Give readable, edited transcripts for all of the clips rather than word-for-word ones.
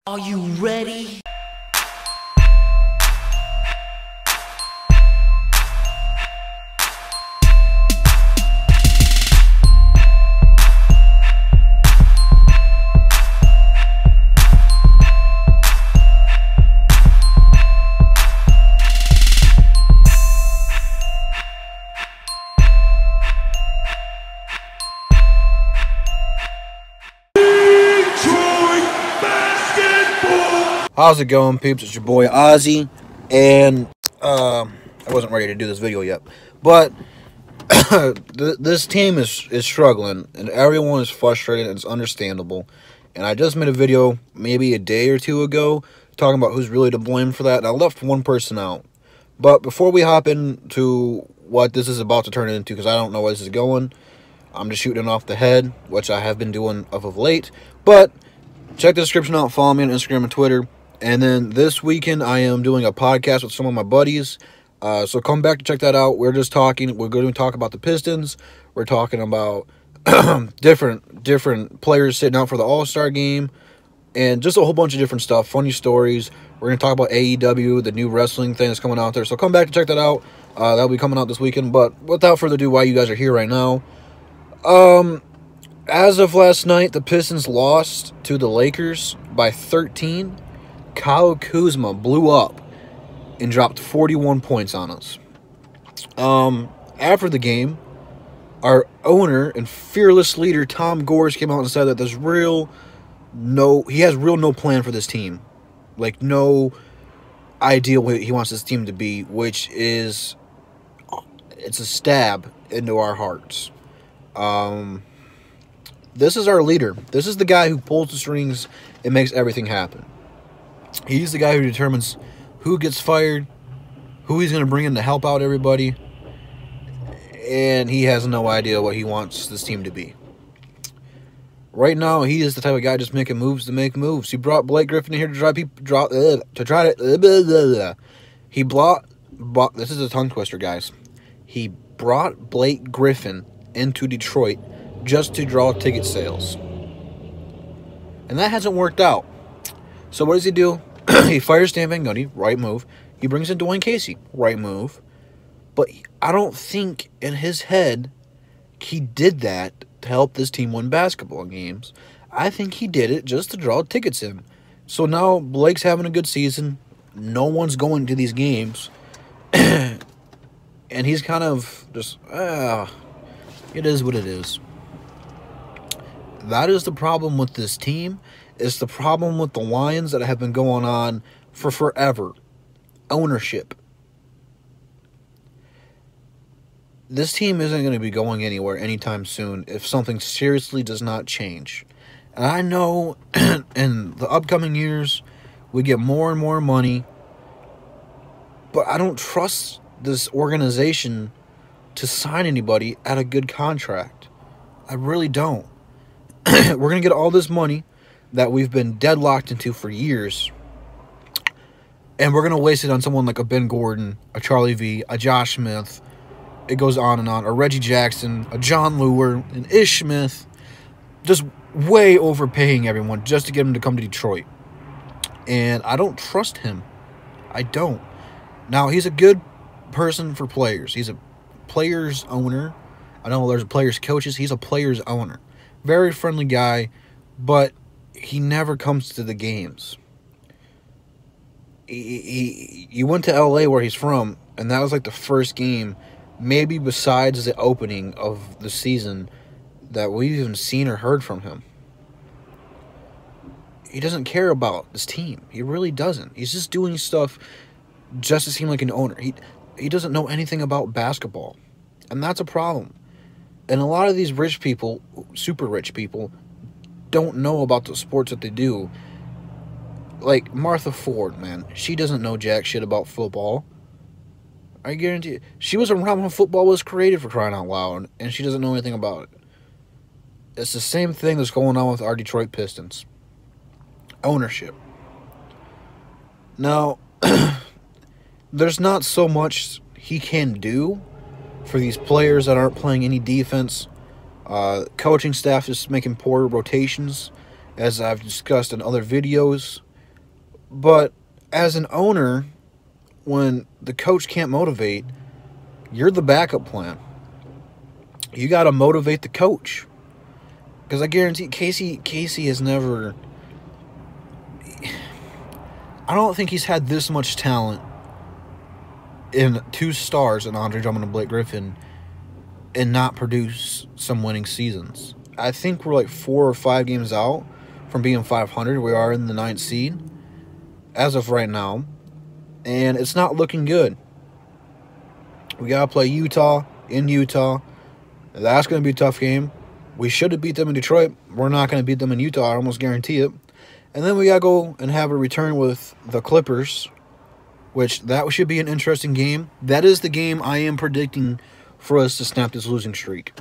Are you ready? How's it going, peeps? It's your boy Ozzy, and I wasn't ready to do this video yet, but this team is struggling, and everyone is frustrated, and it's understandable. And I just made a video maybe a day or two ago talking about who's really to blame for that, and I left one person out. But before we hop into what this is about to turn into, because I don't know where this is going, I'm just shooting it off the head, which I have been doing of late. But check the description out, follow me on Instagram and Twitter. And then this weekend, I am doing a podcast with some of my buddies. So come back to check that out. We're just talking. We're going to talk about the Pistons. We're talking about different players sitting out for the All-Star game. And just a whole bunch of different stuff. Funny stories. We're going to talk about AEW, the new wrestling thing that's coming out there. So come back to check that out. That'll be coming out this weekend. But without further ado, why you guys are here right now. As of last night, the Pistons lost to the Lakers by 13. Kyle Kuzma blew up and dropped 41 points on us. After the game, our owner and fearless leader Tom Gores came out and said that he has no plan for this team. Like, no idea what he wants this team to be, which is, it's a stab into our hearts. This is our leader. This is the guy who pulls the strings and makes everything happen. He's the guy who determines who gets fired, who he's going to bring in to help out everybody, and he has no idea what he wants this team to be. Right now, he is the type of guy just making moves to make moves. He brought Blake Griffin in here this is a tongue twister, guys. He brought Blake Griffin into Detroit just to draw ticket sales. And that hasn't worked out. So what does he do? He fires Stan Van Gundy, right move. He brings in Dwayne Casey, right move. But I don't think in his head he did that to help this team win basketball games. I think he did it just to draw tickets in. So now Blake's having a good season. No one's going to these games. And he's kind of just, it is what it is. That is the problem with this team. It's the problem with the Lions that have been going on for forever. Ownership. This team isn't going to be going anywhere anytime soon if something seriously does not change. And I know in the upcoming years, we get more and more money. But I don't trust this organization to sign anybody at a good contract. I really don't. We're going to get all this money that we've been deadlocked into for years, and we're going to waste it on someone like a Ben Gordon, a Charlie V, a Josh Smith, it goes on and on, a Reggie Jackson, a John Lure, an Ish Smith, just way overpaying everyone just to get him to come to Detroit. And I don't trust him. I don't. Now, he's a good person for players. He's a player's owner. I know there's players' coaches. He's a player's owner. Very friendly guy, but he never comes to the games. He went to LA where he's from, and that was like the first game, maybe besides the opening of the season, that we've even seen or heard from him. He doesn't care about this team. He really doesn't. He's just doing stuff just to seem like an owner. He doesn't know anything about basketball, and that's a problem. And a lot of these rich people, super rich people, don't know about the sports that they do. Like Martha Ford, man. She doesn't know jack shit about football. I guarantee you. She was around when football was created, for crying out loud, and she doesn't know anything about it. It's the same thing that's going on with our Detroit Pistons. Ownership. Now, there's not so much he can do for these players that aren't playing any defense. Coaching staff is making poor rotations, as I've discussed in other videos. But as an owner, when the coach can't motivate, you're the backup plan. You got to motivate the coach. Because I guarantee Casey has never... I don't think he's had this much talent in 2 stars in Andre Drummond and Blake Griffin and not produce some winning seasons. I think we're like 4 or 5 games out from being 500. We are in the 9th seed as of right now, and it's not looking good. We got to play Utah in Utah. That's going to be a tough game. We should have beat them in Detroit. We're not going to beat them in Utah. I almost guarantee it. And then we got to go and have a return with the Clippers, which that should be an interesting game. That is the game I am predicting for us to snap this losing streak.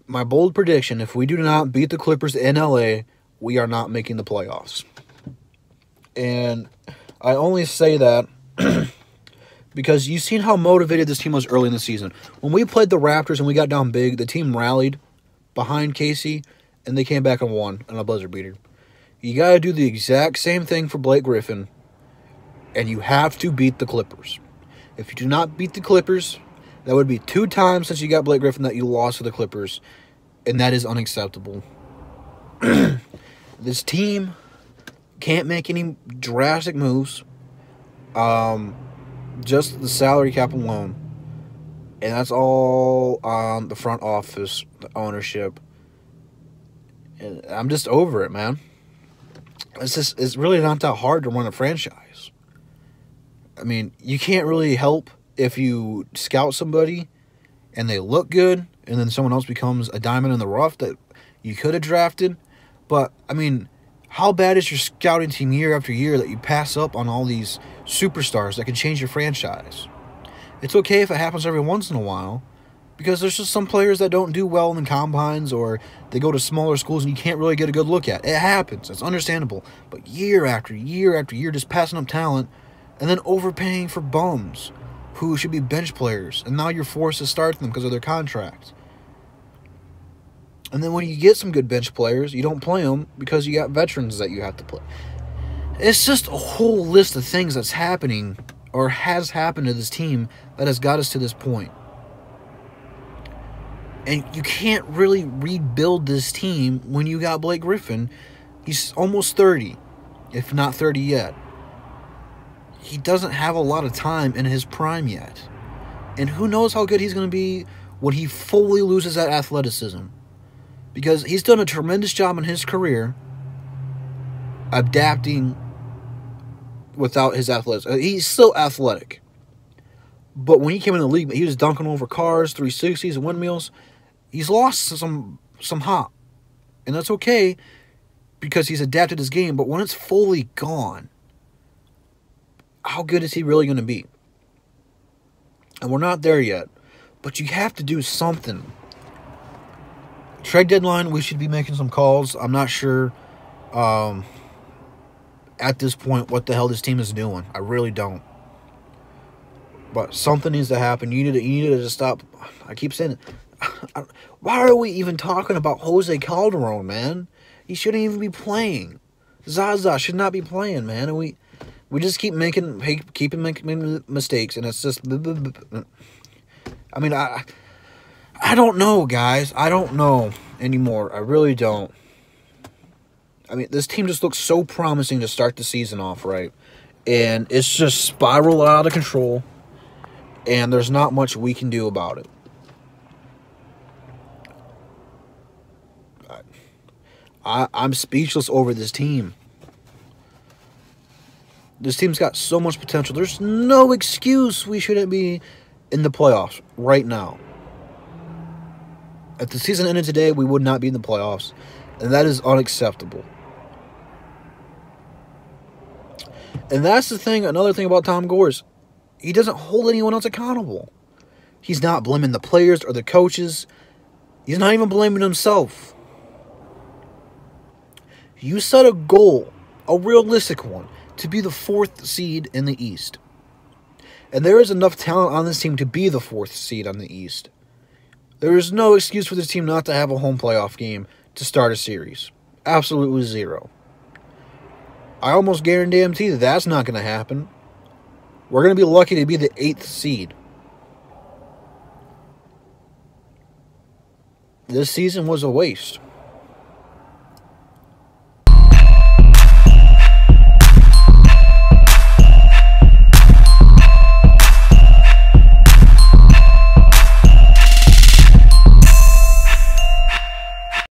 My bold prediction, if we do not beat the Clippers in LA, we are not making the playoffs. And I only say that because you've seen how motivated this team was early in the season. When we played the Raptors and we got down big, the team rallied behind Casey, and they came back and won on a buzzer beater. You got to do the exact same thing for Blake Griffin, and you have to beat the Clippers. If you do not beat the Clippers, that would be 2 times since you got Blake Griffin that you lost to the Clippers, and that is unacceptable. This team can't make any drastic moves. Just the salary cap alone. And that's all on the front office, the ownership. And I'm just over it, man. It's really not that hard to run a franchise. I mean, you can't really help if you scout somebody and they look good and then someone else becomes a diamond in the rough that you could have drafted. But, I mean, how bad is your scouting team year after year that you pass up on all these superstars that can change your franchise? It's okay if it happens every once in a while, because there's just some players that don't do well in the combines, or they go to smaller schools and you can't really get a good look at. It happens. It's understandable. But year after year after year, just passing up talent and then overpaying for bums who should be bench players, and now you're forced to start them because of their contract. And then when you get some good bench players, you don't play them because you got veterans that you have to play. It's just a whole list of things that's happening or has happened to this team that has got us to this point. And you can't really rebuild this team when you got Blake Griffin. He's almost 30, if not 30 yet. He doesn't have a lot of time in his prime yet. And who knows how good he's going to be when he fully loses that athleticism. Because he's done a tremendous job in his career adapting without his athleticism. He's still athletic. But when he came in the league, he was dunking over cars, 360s, and windmills. He's lost some hop. And that's okay because he's adapted his game. But when it's fully gone, how good is he really going to be? And we're not there yet. But you have to do something. Trade deadline, we should be making some calls. I'm not sure at this point what the hell this team is doing. I really don't. But something needs to happen. You need to stop. I keep saying it. Why are we even talking about Jose Calderon, man? He shouldn't even be playing. Zaza should not be playing, man. And we just keep making mistakes, and it's just... I mean, I don't know, guys. I don't know anymore. I really don't. I mean, this team just looks so promising to start the season off, right? And it's just spiraled out of control, and there's not much we can do about it. I'm speechless over this team. This team's got so much potential. There's no excuse we shouldn't be in the playoffs right now. If the season ended today, we would not be in the playoffs. And that is unacceptable. And that's the thing, another thing about Tom Gores. He doesn't hold anyone else accountable. He's not blaming the players or the coaches. He's not even blaming himself. You set a goal, a realistic one, to be the 4th seed in the East. And there is enough talent on this team to be the 4th seed on the East. There is no excuse for this team not to have a home playoff game to start a series. Absolutely zero. I almost guarantee that that's not going to happen. We're going to be lucky to be the 8th seed. This season was a waste.